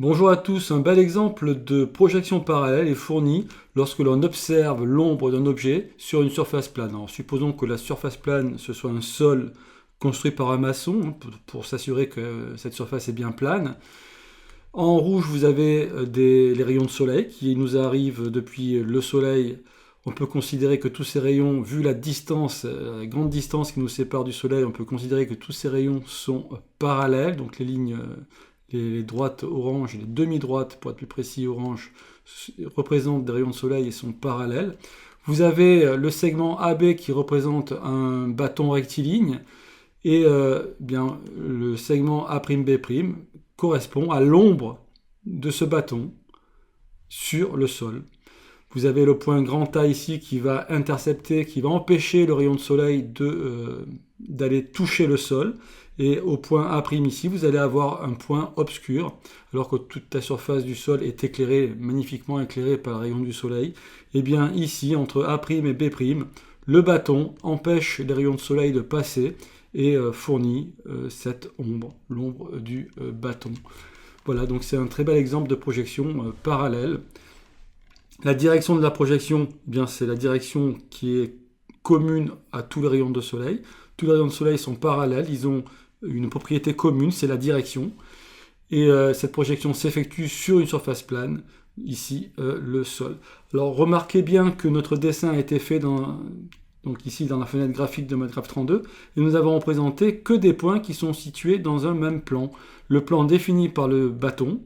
Bonjour à tous, un bel exemple de projection parallèle est fourni lorsque l'on observe l'ombre d'un objet sur une surface plane. Alors, supposons que la surface plane ce soit un sol construit par un maçon pour s'assurer que cette surface est bien plane. En rouge, vous avez les rayons de soleil qui nous arrivent depuis le soleil. On peut considérer que tous ces rayons, vu la distance, la grande distance qui nous sépare du soleil, on peut considérer que tous ces rayons sont parallèles, donc les lignes les droites orange et les demi-droites, pour être plus précis, orange, représentent des rayons de soleil et sont parallèles. Vous avez le segment AB qui représente un bâton rectiligne et bien, le segment A'B' correspond à l'ombre de ce bâton sur le sol. Vous avez le point grand A ici qui va intercepter, qui va empêcher le rayon de soleil d'aller toucher le sol. Et au point A' ici, vous allez avoir un point obscur, alors que toute la surface du sol est éclairée, magnifiquement éclairée par le rayon du soleil. Et bien ici, entre A' et B', le bâton empêche les rayons de soleil de passer et fournit cette ombre, l'ombre du bâton. Voilà, donc c'est un très bel exemple de projection parallèle. La direction de la projection, eh bien c'est la direction qui est commune à tous les rayons de soleil. Tous les rayons de soleil sont parallèles, ils ont une propriété commune, c'est la direction. Et cette projection s'effectue sur une surface plane, ici le sol. Alors remarquez bien que notre dessin a été fait donc ici dans la fenêtre graphique de Modgraph 32, et nous avons représenté que des points qui sont situés dans un même plan. Le plan défini par le bâton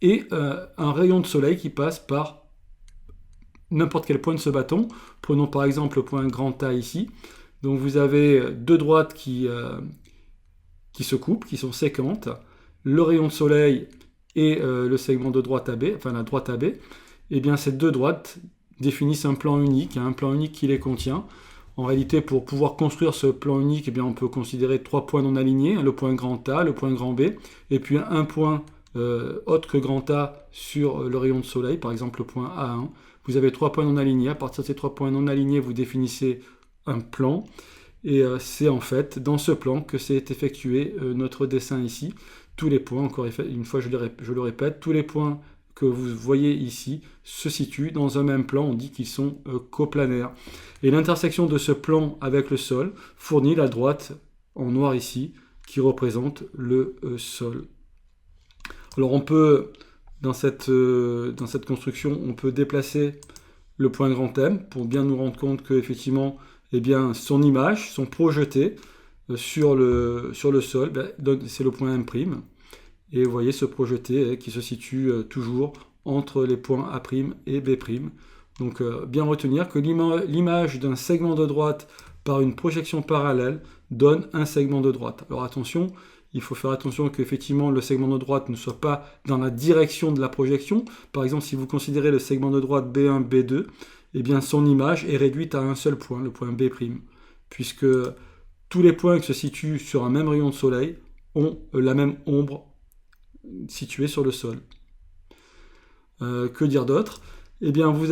et un rayon de soleil qui passe par n'importe quel point de ce bâton. Prenons par exemple le point grand A ici. Donc vous avez deux droites qui se coupent, qui sont séquentes. Le rayon de soleil et le segment de droite AB, enfin la droite AB. Et bien ces deux droites définissent un plan unique, un plan unique qui les contient. En réalité, pour pouvoir construire ce plan unique, eh bien, on peut considérer trois points non alignés, le point grand A, le point grand B, et puis un point autre que grand A sur le rayon de soleil, par exemple le point A1. Vous avez trois points non alignés. À partir de ces trois points non alignés, vous définissez un plan. Et c'est en fait dans ce plan que s'est effectué notre dessin ici. Tous les points, encore une fois je le répète, tous les points que vous voyez ici se situent dans un même plan. On dit qu'ils sont coplanaires. Et l'intersection de ce plan avec le sol fournit la droite en noir ici qui représente le sol. Alors on peut, dans cette construction, on peut déplacer le point grand M pour bien nous rendre compte que effectivement, eh bien, son image, sont projetées sur le sol, c'est le point M'. Et vous voyez se projeter qui se situe toujours entre les points A' et B'. Donc bien retenir que l'image d'un segment de droite par une projection parallèle donne un segment de droite. Alors attention, il faut faire attention qu'effectivement le segment de droite ne soit pas dans la direction de la projection. Par exemple, si vous considérez le segment de droite B1, B2, eh bien son image est réduite à un seul point, le point B', puisque tous les points qui se situent sur un même rayon de soleil ont la même ombre située sur le sol. Que dire d'autre? Eh bien, vous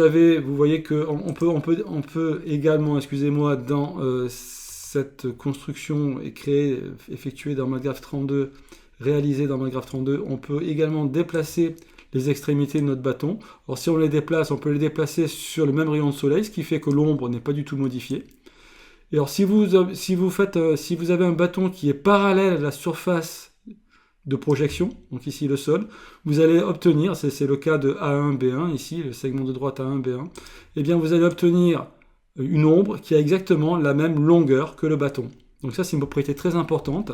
voyez qu'on peut également, excusez-moi, dans cette construction effectuée dans Modgraph 32, réalisée dans Modgraph 32, on peut également déplacer les extrémités de notre bâton. Alors si on les déplace, on peut les déplacer sur le même rayon de soleil, ce qui fait que l'ombre n'est pas du tout modifiée. Et alors si vous avez un bâton qui est parallèle à la surface de projection, donc ici le sol, vous allez obtenir, c'est le cas de A1, B1, ici, le segment de droite A1, B1, et bien vous allez obtenir une ombre qui a exactement la même longueur que le bâton. Donc ça c'est une propriété très importante.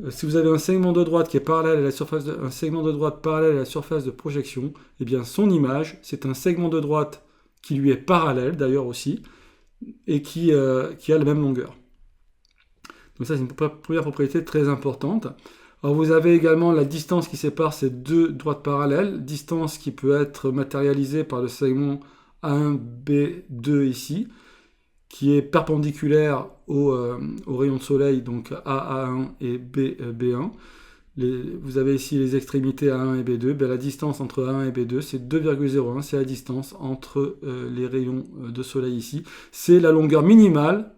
Si vous avez un segment de droite qui est parallèle à la surface un segment de droite parallèle à la surface de projection, eh bien son image, c'est un segment de droite qui lui est parallèle d'ailleurs aussi, et qui a la même longueur. Donc ça c'est une première propriété très importante. Alors vous avez également la distance qui sépare ces deux droites parallèles, distance qui peut être matérialisée par le segment A1, B2 ici, qui est perpendiculaire au rayon de soleil, donc A1 et B1. Vous avez ici les extrémités A1 et B2. Ben, la distance entre A1 et B2, c'est 2,01. C'est la distance entre les rayons de soleil ici. C'est la longueur minimale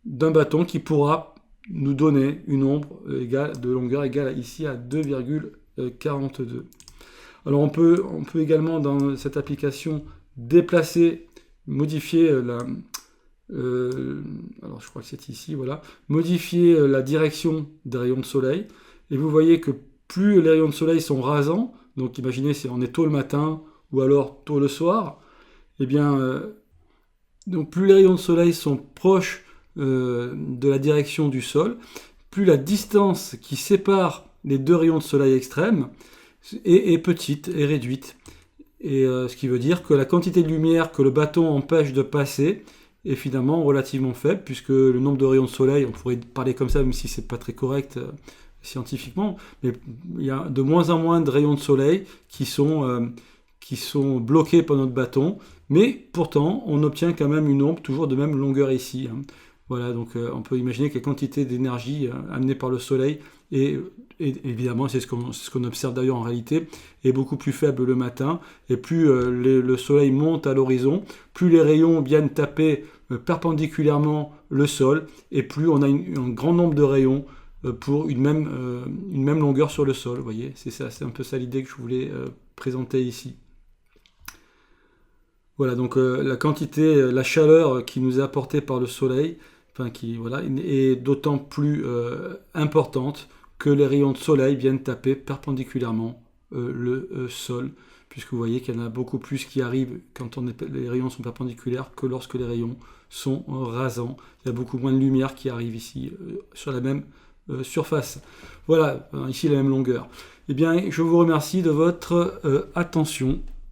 d'un bâton qui pourra nous donner une ombre de longueur égale ici à 2,01. 42. Alors on peut également dans cette application déplacer, modifier alors je crois que c'est ici, voilà, modifier la direction des rayons de soleil. Et vous voyez que plus les rayons de soleil sont rasants, donc imaginez si on est tôt le matin ou alors tôt le soir, et bien donc plus les rayons de soleil sont proches de la direction du sol, plus la distance qui sépare les deux rayons de soleil extrêmes est petite, est réduite. Et ce qui veut dire que la quantité de lumière que le bâton empêche de passer est finalement relativement faible, puisque le nombre de rayons de soleil, on pourrait parler comme ça, même si c'est pas très correct scientifiquement, mais il y a de moins en moins de rayons de soleil qui sont bloqués par notre bâton, mais pourtant on obtient quand même une ombre toujours de même longueur ici. Voilà, donc on peut imaginer que la quantité d'énergie amenée par le soleil et évidemment, c'est ce qu'on observe d'ailleurs en réalité, est beaucoup plus faible le matin, et plus le soleil monte à l'horizon, plus les rayons viennent taper perpendiculairement le sol, et plus on a un grand nombre de rayons pour une même longueur sur le sol. Vous voyez, c'est un peu ça l'idée que je voulais présenter ici. Voilà, donc la quantité, la chaleur qui nous est apportée par le soleil, est d'autant plus importante que les rayons de soleil viennent taper perpendiculairement le sol, puisque vous voyez qu'il y en a beaucoup plus qui arrivent quand les rayons sont perpendiculaires que lorsque les rayons sont rasants. Il y a beaucoup moins de lumière qui arrive ici sur la même surface. Voilà, ici la même longueur. Eh bien, je vous remercie de votre attention.